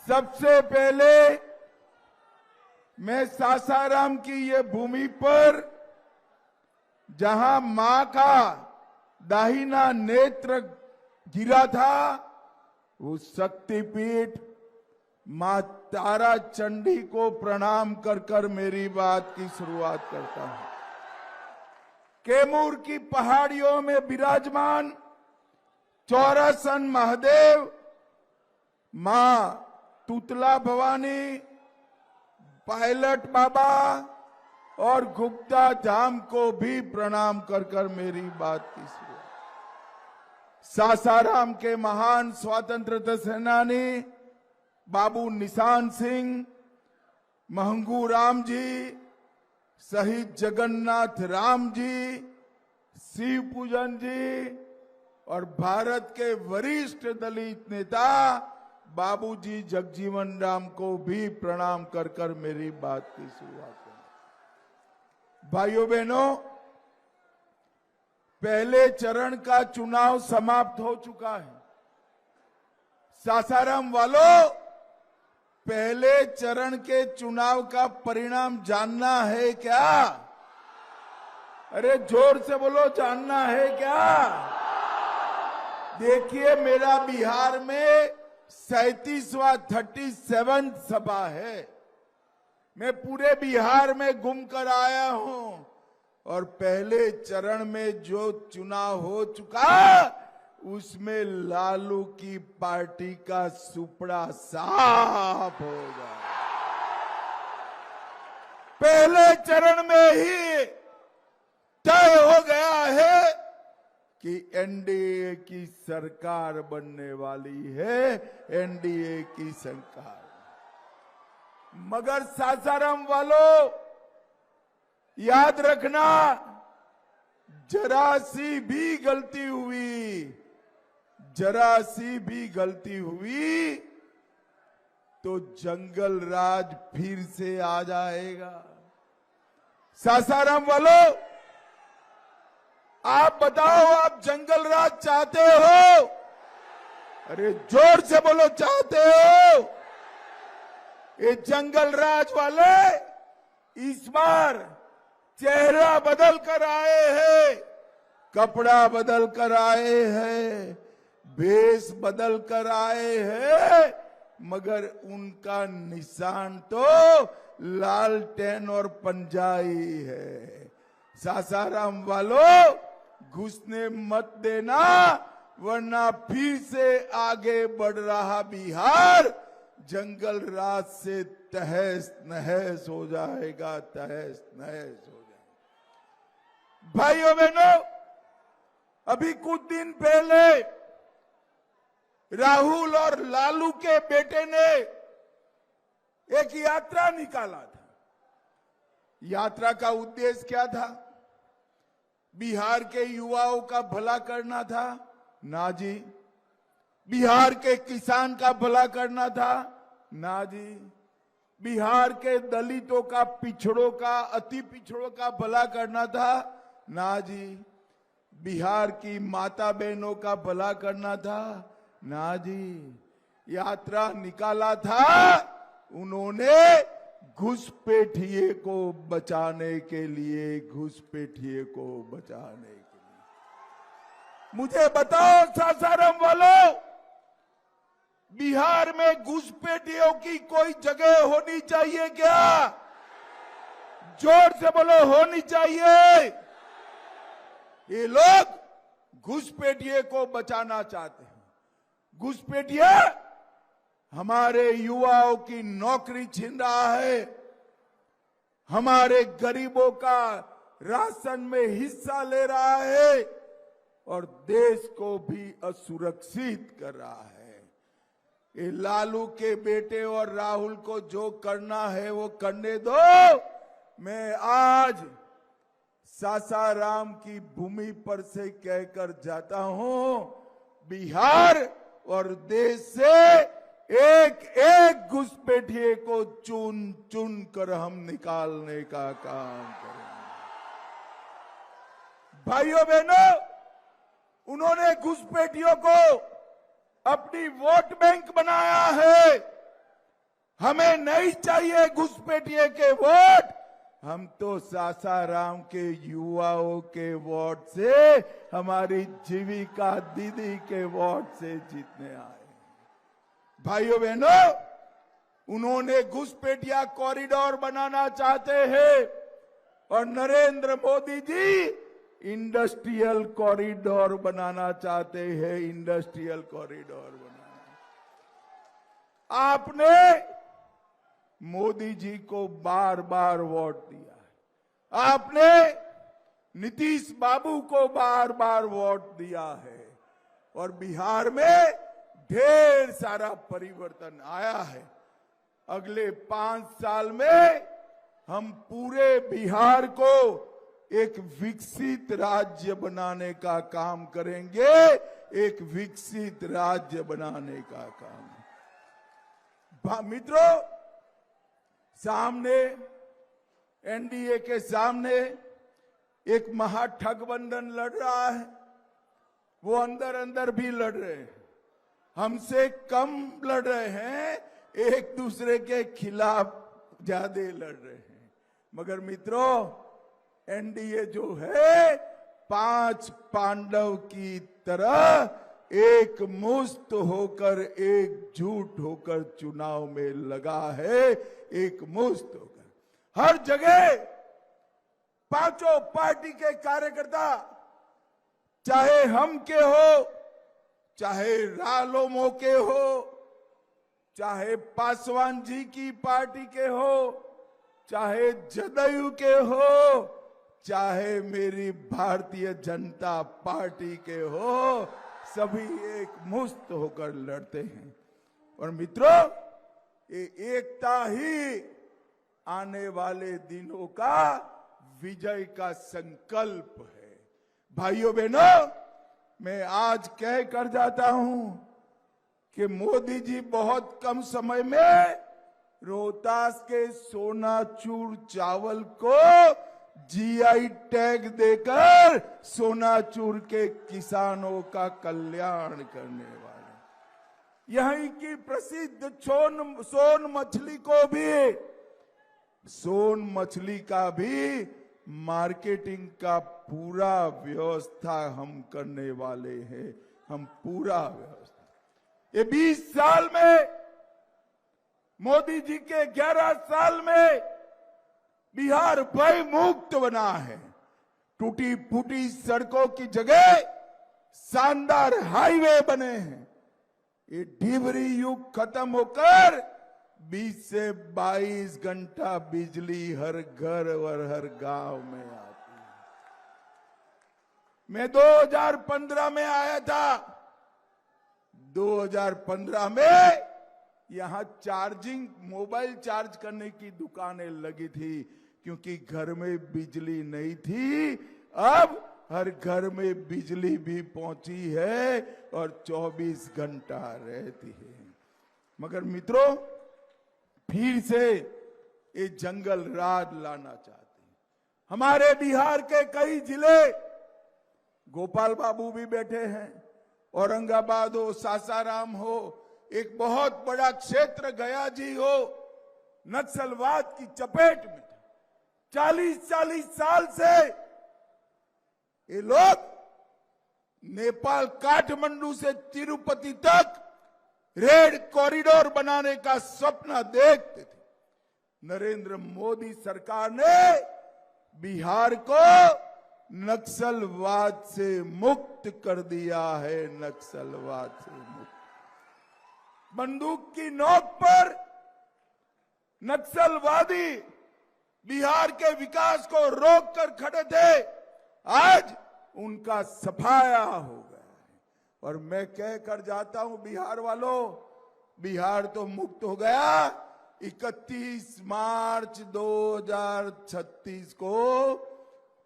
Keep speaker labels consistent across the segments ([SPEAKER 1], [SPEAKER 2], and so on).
[SPEAKER 1] सबसे पहले मैं सासाराम की ये भूमि पर जहां मां का दाहिना नेत्र गिरा था, उस शक्तिपीठ मां तारा चंडी को प्रणाम कर कर मेरी बात की शुरुआत करता हूं। कैमूर की पहाड़ियों में विराजमान चौरासन महादेव, मां तुतला भवानी, पायलट बाबा और गुप्ता धाम को भी प्रणाम कर कर मेरी बात की शुरुआत। सासाराम के महान स्वतंत्रता सेनानी बाबू निशान सिंह, महंगू राम जी, शहीद जगन्नाथ राम जी, शिव पूजन जी और भारत के वरिष्ठ दलित नेता बाबूजी जगजीवन राम को भी प्रणाम कर कर मेरी बात की शुरुआत करें। भाइयों बहनों, पहले चरण का चुनाव समाप्त हो चुका है। सासाराम वालों, पहले चरण के चुनाव का परिणाम जानना है क्या? अरे जोर से बोलो, जानना है क्या? देखिए, मेरा बिहार में 37वां सभा है। मैं पूरे बिहार में घूम कर आया हूं और पहले चरण में जो चुनाव हो चुका उसमें लालू की पार्टी का सुपड़ा साफ हो गया। पहले चरण में ही तय हो गया है कि एनडीए की सरकार बनने वाली है, एनडीए की सरकार। मगर सासाराम वालों, याद रखना, जरा सी भी गलती हुई तो जंगल राज फिर से आ जाएगा। सासाराम वालों, आप बताओ, आप जंगल राज चाहते हो? अरे जोर से बोलो, चाहते हो? ये जंगल राज वाले इस बार चेहरा बदल कर आए हैं, कपड़ा बदल कर आए हैं, भेष बदल कर आए हैं, मगर उनका निशान तो लालटेन और पंजाई है। सासाराम वालों, घुसने मत देना, वरना फिर से आगे बढ़ रहा बिहार जंगल राज से तहस नहस हो जाएगा, तहस नहस हो जाएगा। भाइयों बहनों, अभी कुछ दिन पहले राहुल और लालू के बेटे ने एक यात्रा निकाला था। यात्रा का उद्देश्य क्या था? बिहार के युवाओं का भला करना था? ना जी। बिहार के किसान का भला करना था? ना जी। बिहार के दलितों का, पिछड़ों का, अति पिछड़ों का भला करना था? ना जी। बिहार की माता बहनों का भला करना था? ना जी। यात्रा निकाला था उन्होंने घुसपैठिए को बचाने के लिए, घुसपैठिए को बचाने के लिए। मुझे बताओ सासाराम वालों, बिहार में घुसपैठियों की कोई जगह होनी चाहिए क्या? जोर से बोलो, होनी चाहिए। ये लोग घुसपैठिए को बचाना चाहते हैं। घुसपैठिया हमारे युवाओं की नौकरी छीन रहा है, हमारे गरीबों का राशन में हिस्सा ले रहा है और देश को भी असुरक्षित कर रहा है। ये लालू के बेटे और राहुल को जो करना है वो करने दो। मैं आज सासाराम की भूमि पर से कहकर जाता हूं, बिहार और देश से एक एक घुसपैठिए को चुन चुन कर हम निकालने का काम करेंगे। भाइयों बहनों, उन्होंने घुसपैठियों को अपनी वोट बैंक बनाया है। हमें नहीं चाहिए घुसपैठिए के वोट, हम तो सासाराम के युवाओं के वोट से, हमारी जीविका दीदी के वोट से जीतने आए। भाइयों बहनों, उन्होंने घुसपैठिया कॉरिडोर बनाना चाहते हैं और नरेंद्र मोदी जी इंडस्ट्रियल कॉरिडोर बनाना चाहते हैं। इंडस्ट्रियल कॉरिडोर बनाना, आपने मोदी जी को बार बार वोट दिया है, आपने नीतीश बाबू को बार बार वोट दिया है और बिहार में ढेर सारा परिवर्तन आया है। अगले 5 साल में हम पूरे बिहार को एक विकसित राज्य बनाने का काम करेंगे, एक विकसित राज्य बनाने का काम। मित्रों, सामने एनडीए के सामने एक महागठबंधन लड़ रहा है, वो अंदर अंदर भी लड़ रहे हैं, हमसे कम लड़ रहे हैं, एक दूसरे के खिलाफ ज्यादा लड़ रहे हैं। मगर मित्रों, एनडीए जो है 5 पांडव की तरह एक मुस्त होकर, एकजुट होकर चुनाव में लगा है, एक मुस्त होकर। हर जगह 5 पार्टी के कार्यकर्ता, चाहे हम के हो, चाहे रालोमो के हो, चाहे पासवान जी की पार्टी के हो, चाहे जदयू के हो, चाहे मेरी भारतीय जनता पार्टी के हो, सभी एक मुस्त होकर लड़ते हैं। और मित्रों, ये एकता ही आने वाले दिनों का विजय का संकल्प है। भाइयों बहनों, मैं आज कह कर जाता हूं कि मोदी जी बहुत कम समय में रोहतास के सोनाचूर चावल को जीआई टैग देकर सोनाचूर के किसानों का कल्याण करने वाले, यहीं की प्रसिद्ध सोन मछली को भी, सोन मछली का भी मार्केटिंग का पूरा व्यवस्था हम करने वाले हैं। हम पूरा व्यवस्था, ये 20 साल में, मोदी जी के 11 साल में बिहार भय मुक्त बना है। टूटी फूटी सड़कों की जगह शानदार हाईवे बने हैं। ये डिबरी युग खत्म होकर 20 से 22 घंटा बिजली हर घर और हर गांव में आती है। मैं 2015 में आया था। 2015 में यहां चार्जिंग, मोबाइल चार्ज करने की दुकानें लगी थी, क्योंकि घर में बिजली नहीं थी। अब हर घर में बिजली भी पहुंची है और 24 घंटा रहती है। मगर मित्रों, फिर से ये जंगल राज लाना चाहते हैं। हमारे बिहार के कई जिले, गोपाल बाबू भी बैठे हैं, औरंगाबाद हो, सासाराम हो, एक बहुत बड़ा क्षेत्र गया जी हो, नक्सलवाद की चपेट में 40 साल से ये लोग नेपाल काठमांडू से तिरुपति तक रेड कॉरिडोर बनाने का सपना देखते थे। नरेंद्र मोदी सरकार ने बिहार को नक्सलवाद से मुक्त कर दिया है। नक्सलवाद से मुक्त। बंदूक की नोक पर नक्सलवादी बिहार के विकास को रोक कर खड़े थे, आज उनका सफाया हो गया है। और मैं कह कर जाता हूं बिहार वालों, बिहार तो मुक्त हो गया। 31 मार्च 2036 को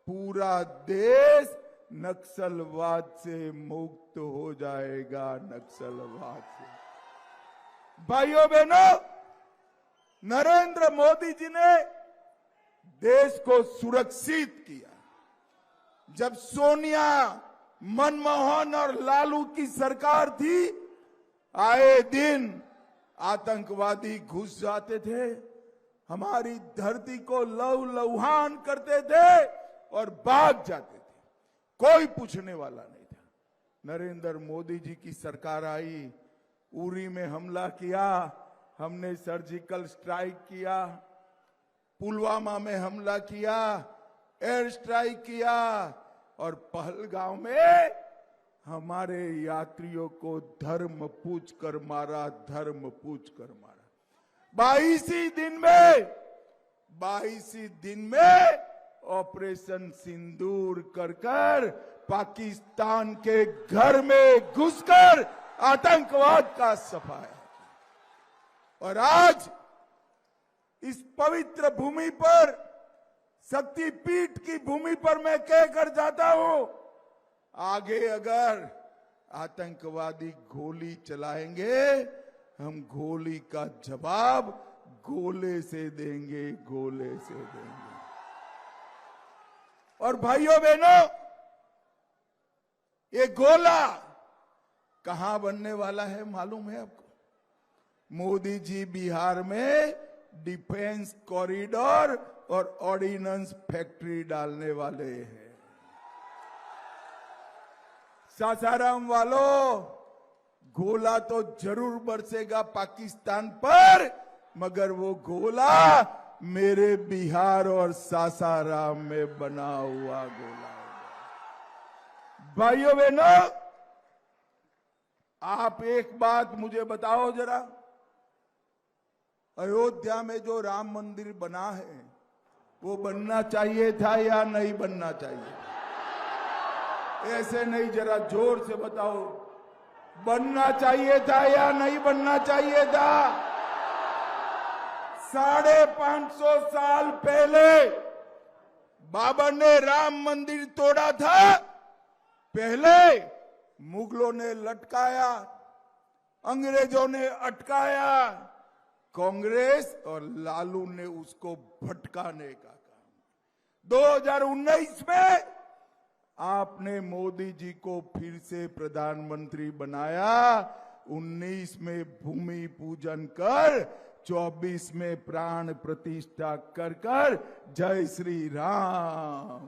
[SPEAKER 1] पूरा देश नक्सलवाद से मुक्त हो जाएगा। नक्सलवाद से। भाइयों बहनों, नरेंद्र मोदी जी ने देश को सुरक्षित किया। जब सोनिया, मनमोहन और लालू की सरकार थी, आए दिन आतंकवादी घुस जाते थे, हमारी धरती को लहूलुहान करते थे और भाग जाते थे, कोई पूछने वाला नहीं था। नरेंद्र मोदी जी की सरकार आई, उरी में हमला किया, हमने सर्जिकल स्ट्राइक किया, पुलवामा में हमला किया, एयर स्ट्राइक किया और पहलगांव में हमारे यात्रियों को धर्म पूछ कर मारा, धर्म पूछ कर मारा। 22 ही दिन में ऑपरेशन सिंदूर कर पाकिस्तान के घर में घुसकर आतंकवाद का सफाया। और आज इस पवित्र भूमि पर, शक्तिपीठ की भूमि पर मैं कहकर जाता हूं, आगे अगर आतंकवादी गोली चलाएंगे, हम गोली का जवाब गोले से देंगे, गोले से देंगे। और भाइयों बहनों, ये गोला कहां बनने वाला है मालूम है आपको? मोदी जी बिहार में डिफेंस कॉरिडोर और ऑर्डिनेंस फैक्ट्री डालने वाले हैं। सासाराम वालों, गोला तो जरूर बरसेगा पाकिस्तान पर, मगर वो गोला मेरे बिहार और सासाराम में बना हुआ गोला है। भाइयों बहनों, आप एक बात मुझे बताओ जरा, अयोध्या में जो राम मंदिर बना है वो बनना चाहिए था या नहीं बनना चाहिए? ऐसे नहीं, जरा जोर से बताओ, बनना चाहिए था या नहीं बनना चाहिए था? 550 साल पहले बाबर ने राम मंदिर तोड़ा था। पहले मुगलों ने लटकाया, अंग्रेजों ने अटकाया, कांग्रेस और लालू ने उसको भटकाने का काम। 2019 में आपने मोदी जी को फिर से प्रधानमंत्री बनाया। 19 में भूमि पूजन कर, 24 में प्राण प्रतिष्ठा कर जय श्री राम।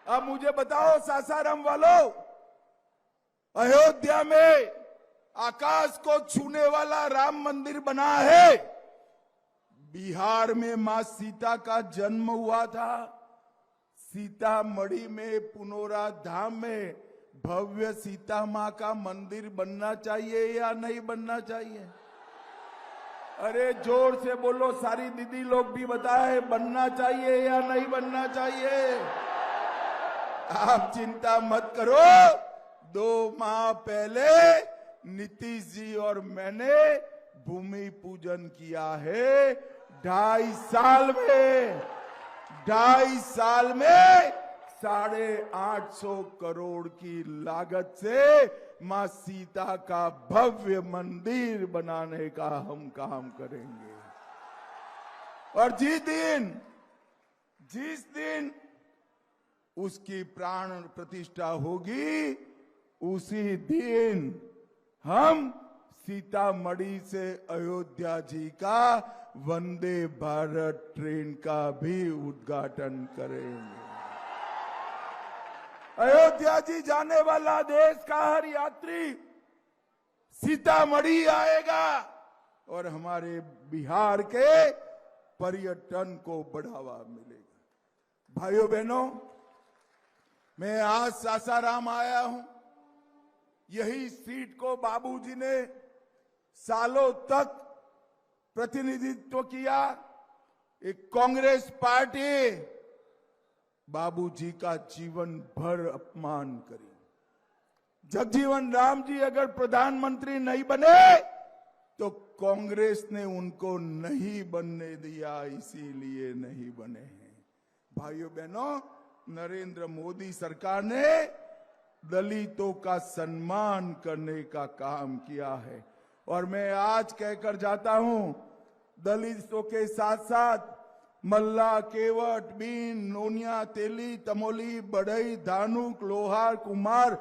[SPEAKER 1] अब मुझे बताओ सासाराम वालों, अयोध्या में आकाश को छूने वाला राम मंदिर बना है। बिहार में मां सीता का जन्म हुआ था। सीतामढ़ी में पुनौरा धाम में भव्य सीता मां का मंदिर बनना चाहिए या नहीं बनना चाहिए? अरे जोर से बोलो, सारी दीदी लोग भी बताए, बनना चाहिए या नहीं बनना चाहिए? आप चिंता मत करो, 2 माह पहले नीतीश जी और मैंने भूमि पूजन किया है। 2.5 साल में 850 करोड़ की लागत से मां सीता का भव्य मंदिर बनाने का हम काम करेंगे। और जिस दिन उसकी प्राण प्रतिष्ठा होगी, उसी दिन हम सीतामढ़ी से अयोध्या जी का वंदे भारत ट्रेन का भी उद्घाटन करेंगे। अयोध्या जी जाने वाला देश का हर यात्री सीतामढ़ी आएगा और हमारे बिहार के पर्यटन को बढ़ावा मिलेगा। भाइयों बहनों, मैं आज सासाराम आया हूं। यही सीट को बाबूजी ने सालों तक प्रतिनिधित्व किया। एक कांग्रेस पार्टी बाबूजी का जीवन भर अपमान करी। जगजीवन राम जी अगर प्रधानमंत्री नहीं बने तो कांग्रेस ने उनको नहीं बनने दिया, इसीलिए नहीं बने हैं। भाइयों बहनों, नरेंद्र मोदी सरकार ने दलितों का सम्मान करने का काम किया है। और मैं आज कहकर जाता हूं, दलितों के साथ साथ मल्ला, केवट, बीन, नोनिया, तेली, तमोली, बढ़ई, धानुक, लोहार, कुम्हार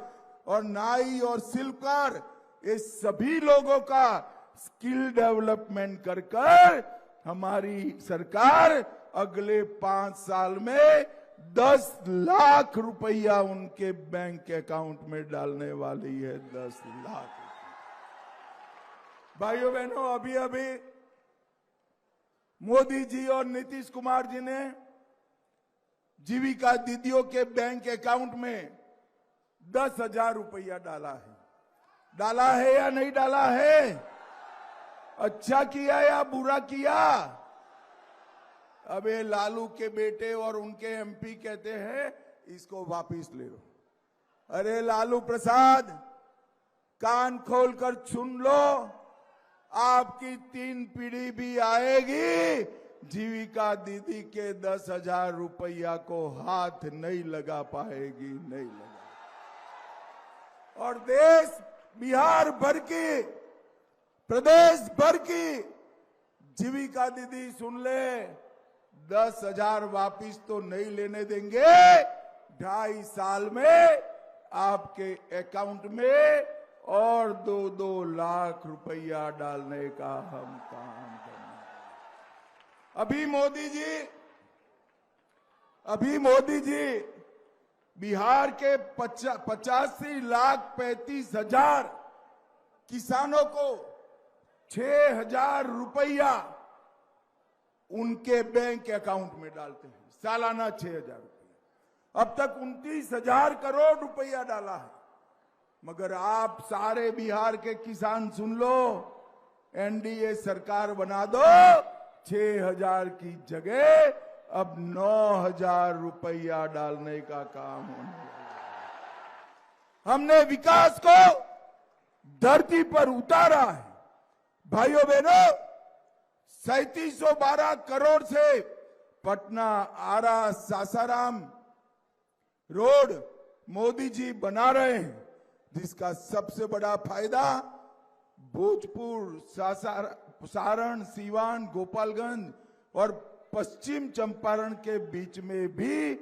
[SPEAKER 1] और नाई और शिल्पकार, ये सभी लोगों का स्किल डेवलपमेंट कर कर हमारी सरकार अगले 5 साल में 10 लाख रुपया उनके बैंक अकाउंट में डालने वाली है। 10 लाख। भाइयों बहनों, अभी अभी मोदी जी और नीतीश कुमार जी ने जीविका दीदियों के बैंक अकाउंट में 10,000 रुपया डाला है। डाला है या नहीं डाला है? अच्छा किया या बुरा किया? अब ये लालू के बेटे और उनके एमपी कहते हैं इसको वापिस ले लो। अरे लालू प्रसाद, कान खोलकर सुन लो, आपकी 3 पीढ़ी भी आएगी, जीविका दीदी के 10,000 रुपया को हाथ नहीं लगा पाएगी, नहीं लगा। और देश बिहार भर की, प्रदेश भर की जीविका दीदी सुन ले, 10,000 वापिस तो नहीं लेने देंगे। 2.5 साल में आपके अकाउंट में और 2-2 लाख रुपया डालने का हम काम करेंगे। अभी मोदी जी बिहार के 85,35,000 किसानों को 6,000 रुपया उनके बैंक अकाउंट में डालते हैं, सालाना 6,000 रुपया। अब तक 29,000 करोड़ रुपया डाला है। मगर आप सारे बिहार के किसान सुन लो, एनडीए सरकार बना दो, 6,000 की जगह अब 9,000 रुपया डालने का काम होने लगा। हमने विकास को धरती पर उतारा है। भाइयों बहनों, 3712 करोड़ से पटना आरा सासाराम रोड मोदी जी बना रहे हैं, जिसका सबसे बड़ा फायदा भोजपुर, सारण, सीवान, गोपालगंज और पश्चिम चंपारण के बीच में भी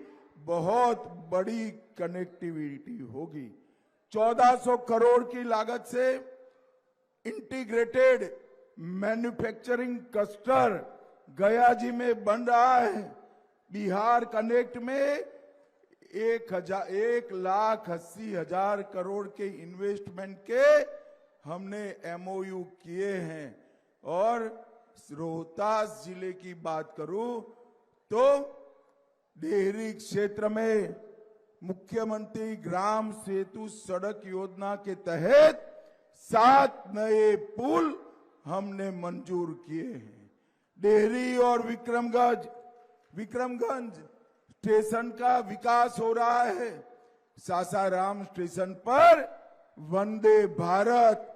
[SPEAKER 1] बहुत बड़ी कनेक्टिविटी होगी। 1400 करोड़ की लागत से इंटीग्रेटेड मैन्युफैक्चरिंग क्लस्टर गया जी में बन रहा है। बिहार कनेक्ट में 1,80,000 करोड़ के इन्वेस्टमेंट के हमने एमओयू किए हैं। और रोहतास जिले की बात करूं तो डेहरी क्षेत्र में मुख्यमंत्री ग्राम सेतु सड़क योजना के तहत 7 नए पुल हमने मंजूर किए हैं। डेहरी और विक्रमगंज स्टेशन का विकास हो रहा है। सासाराम स्टेशन पर वंदे भारत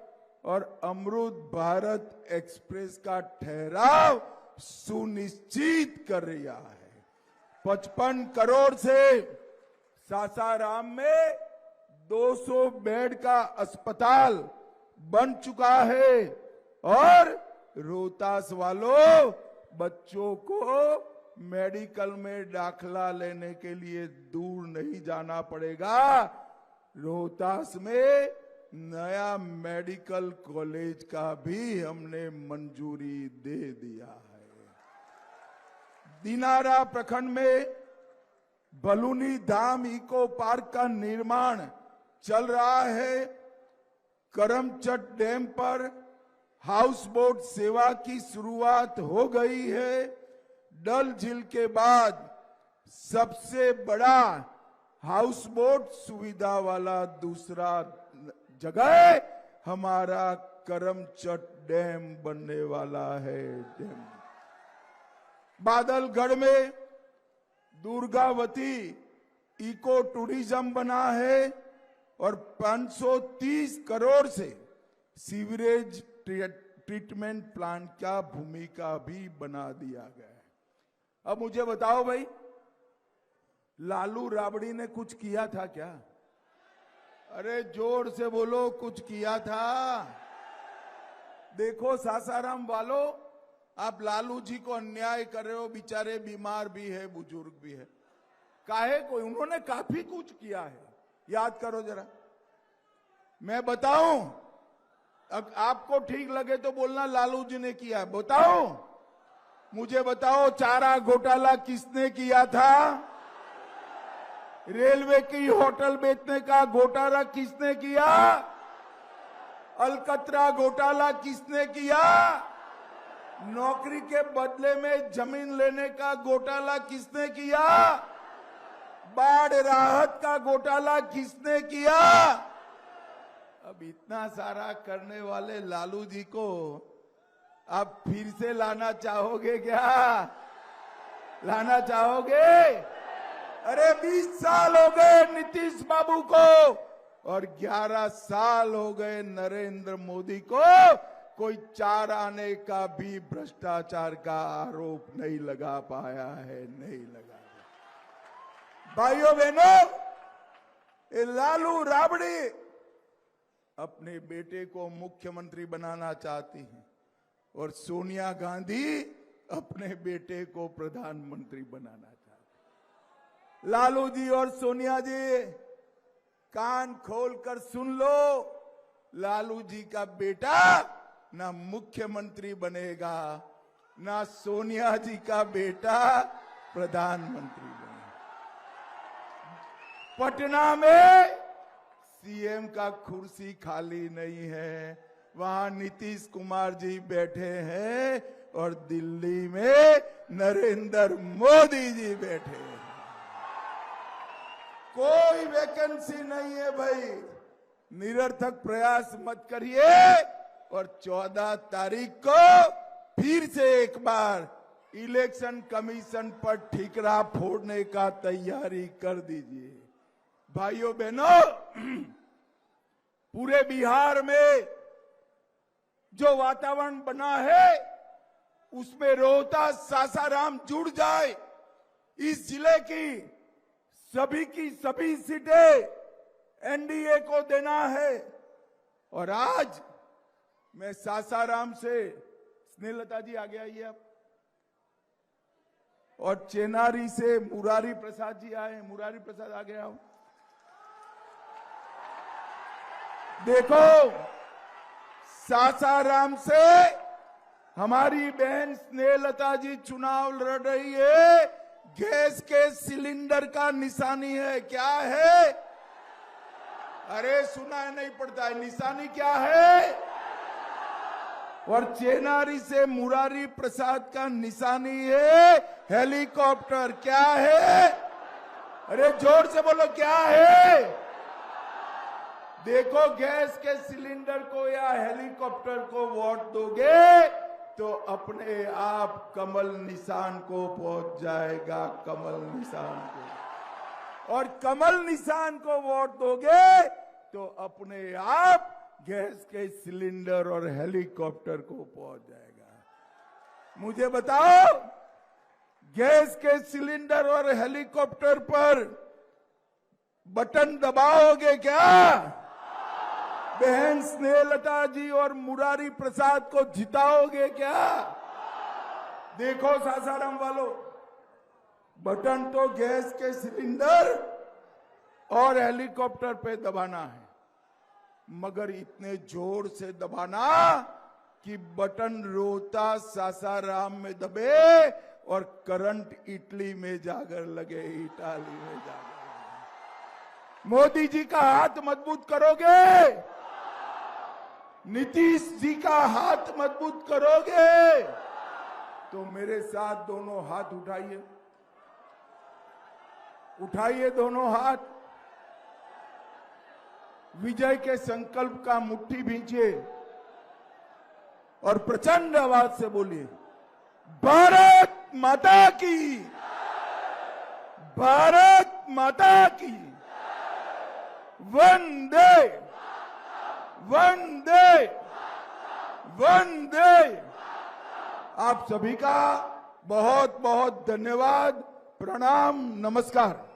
[SPEAKER 1] और अमृत भारत एक्सप्रेस का ठहराव सुनिश्चित कर रहा है। 55 करोड़ से सासाराम में 200 बेड का अस्पताल बन चुका है। और रोहतास वालों, बच्चों को मेडिकल में दाखला लेने के लिए दूर नहीं जाना पड़ेगा। रोहतास में नया मेडिकल कॉलेज का भी हमने मंजूरी दे दिया है। दिनारा प्रखंड में बलूनी धाम इको पार्क का निर्माण चल रहा है। करमचट डैम पर हाउस बोट सेवा की शुरुआत हो गई है। डल झील के बाद सबसे बड़ा हाउस बोट सुविधा वाला दूसरा जगह हमारा करमचट डैम बनने वाला है। बादलगढ़ में दुर्गावती इको टूरिज्म बना है और 530 करोड़ से सीवरेज ट्रीटमेंट प्लांट का भूमिका भी बना दिया गया है। अब मुझे बताओ भाई, लालू राबड़ी ने कुछ किया था क्या? अरे जोर से बोलो, कुछ किया था? देखो सासाराम वालों, आप लालू जी को अन्याय कर रहे हो। बेचारे बीमार भी है, बुजुर्ग भी है। काहे को? उन्होंने काफी कुछ किया है। याद करो जरा। मैं बताऊं, अब आपको ठीक लगे तो बोलना लालू जी ने किया। बताओ, मुझे बताओ, चारा घोटाला किसने किया था? रेलवे की होटल बेचने का घोटाला किसने किया? अलकतरा घोटाला किसने किया? नौकरी के बदले में जमीन लेने का घोटाला किसने किया? बाढ़ राहत का घोटाला किसने किया? अब इतना सारा करने वाले लालू जी को आप फिर से लाना चाहोगे क्या? लाना चाहोगे? अरे 20 साल हो गए नीतीश बाबू को और 11 साल हो गए नरेंद्र मोदी को। कोई 4 आने का भी भ्रष्टाचार का आरोप नहीं लगा पाया है, नहीं लगा। भाइयों बहनों, ये लालू राबड़ी अपने बेटे को मुख्यमंत्री बनाना चाहती हैं और सोनिया गांधी अपने बेटे को प्रधानमंत्री बनाना चाहती हैं। लालू जी और सोनिया जी, कान खोलकर सुन लो, लालू जी का बेटा ना मुख्यमंत्री बनेगा, ना सोनिया जी का बेटा प्रधानमंत्री बनेगा। पटना में सीएम का कुर्सी खाली नहीं है, वहां नीतीश कुमार जी बैठे हैं और दिल्ली में नरेंद्र मोदी जी बैठे हैं। कोई वैकेंसी नहीं है भाई, निरर्थक प्रयास मत करिए और 14 तारीख को फिर से एक बार इलेक्शन कमीशन पर ठिकरा फोड़ने का तैयारी कर दीजिए। भाइयों बहनों, पूरे बिहार में जो वातावरण बना है उसमें रोहतास सासाराम जुड़ जाए। इस जिले की सभी सीटें एनडीए को देना है। और आज मैं सासाराम से, स्नेहलता जी आगे आइए आप, और चेनारी से मुरारी प्रसाद जी आए। मुरारी प्रसाद आगे आओ। देखो, सासाराम से हमारी बहन स्नेहलता जी चुनाव लड़ रही है। गैस के सिलेंडर का निशानी है। क्या है? अरे सुना नहीं पड़ता है, निशानी क्या है? और चेनारी से मुरारी प्रसाद का निशानी है हेलीकॉप्टर। क्या है? अरे जोर से बोलो, क्या है? देखो, गैस के सिलेंडर को या हेलीकॉप्टर को वोट दोगे तो अपने आप कमल निशान को पहुंच जाएगा, कमल निशान को। और कमल निशान को वोट दोगे तो अपने आप गैस के सिलेंडर और हेलीकॉप्टर को पहुंच जाएगा। मुझे बताओ, गैस के सिलेंडर और हेलीकॉप्टर पर बटन दबाओगे क्या? बहन स्नेहलता जी और मुरारी प्रसाद को जिताओगे क्या? देखो सासाराम वालों, बटन तो गैस के सिलेंडर और हेलीकॉप्टर पे दबाना है, मगर इतने जोर से दबाना कि बटन रोहतास सासाराम में दबे और करंट इटली में जाकर लगे, इटाली में जाकर। मोदी जी का हाथ मजबूत करोगे? नीतीश जी का हाथ मजबूत करोगे? तो मेरे साथ दोनों हाथ उठाइए, उठाइए दोनों हाथ, विजय के संकल्प का मुट्ठी भींचिए और प्रचंड आवाज से बोलिए, भारत माता की, भारत माता की, वंदे वंदे वंदे। आप सभी का बहुत बहुत धन्यवाद, प्रणाम, नमस्कार।